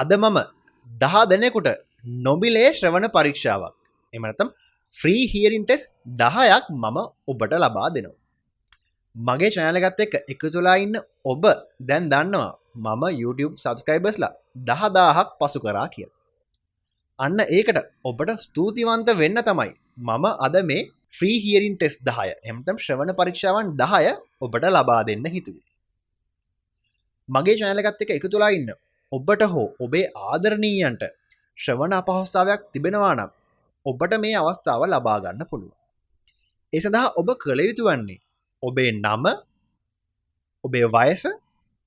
අද මම 10 දෙනෙකුට නොමිලේ ශ්‍රවණ පරීක්ෂාවක් එහෙම නැත්නම් ෆ්‍රී හියරින් ටෙස්ට් 10ක් මම ඔබට ලබා දෙනවා. මගේ channel එකත් එක්ක එකතුලා ඉන්න ඔබ දැන් දන්නවා මම YouTube subscribersලා 10000ක් පසු කරා කියලා. අන්න ඒකට ඔබට ස්තුතිවන්ත වෙන්න තමයි මම අද මේ ෆ්‍රී හියරින් ටෙස්ට් 10 එහෙම නැත්නම් ශ්‍රවණ පරීක්ෂාවන් 10 ඔබට ලබා දෙන්න හිතුවේ. මගේ channel එකත් එක්ක එකතුලා ඉන්න ඔබට හෝ ඔබේ ආදරණීයන්ට ශ්‍රවණ අපහසුතාවයක් තිබෙනවා නම් ඔබට මේ අවස්ථාව ලබා ගන්න පුළුවන්. ඒ සඳහා ඔබ කළ යුතු වන්නේ ඔබේ නම, ඔබේ වයස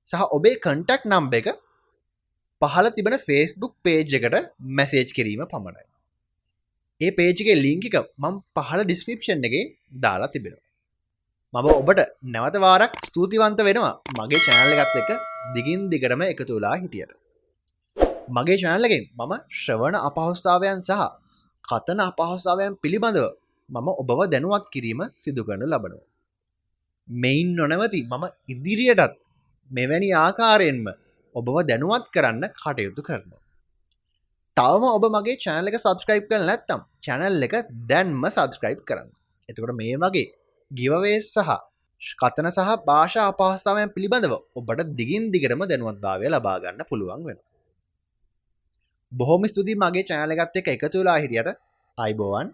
සහ ඔබේ contact number එක පහළ තිබෙන Facebook page එකට message කිරීම පමණයි. ඒ page එකේ link එක මම පහළ description එකේ දාලා තිබෙනවා. මම ඔබට නැවත වාරක් ස්තුතිවන්ත වෙනවා මගේ channel එකත් එක්ක දිගින් දිගටම එකතු වෙලා හිටියට. මගේ channel එකෙන් මම ශ්‍රවණ අපහසුතාවයන් සහ කතන අපහසුතාවයන් පිළිබඳව මම ඔබව දැනුවත් කිරීම සිදු කරනු ලබනවා. මෙයින් නොනවති මම ඉදිරියටත් මෙවැනි ආකාරයෙන්ම ඔබව දැනුවත් කරන්න කටයුතු කරනවා. තවම ඔබ මගේ channel එක subscribe කරලා නැත්නම් channel එක දැන්ම subscribe කරන්න. එතකොට මේ වගේ giveaways සහ කතන සහ භාෂා අපහසුතාවයන් පිළිබඳව ඔබට දිගින් දිගටම දැනුවත්භාවය ලබා ගන්න පුළුවන් වෙනවා. බොහොම ස්තුතියි මගේ channel එකත් එක්ක එකතු වෙලා හිටියට. ආයිබෝවන්.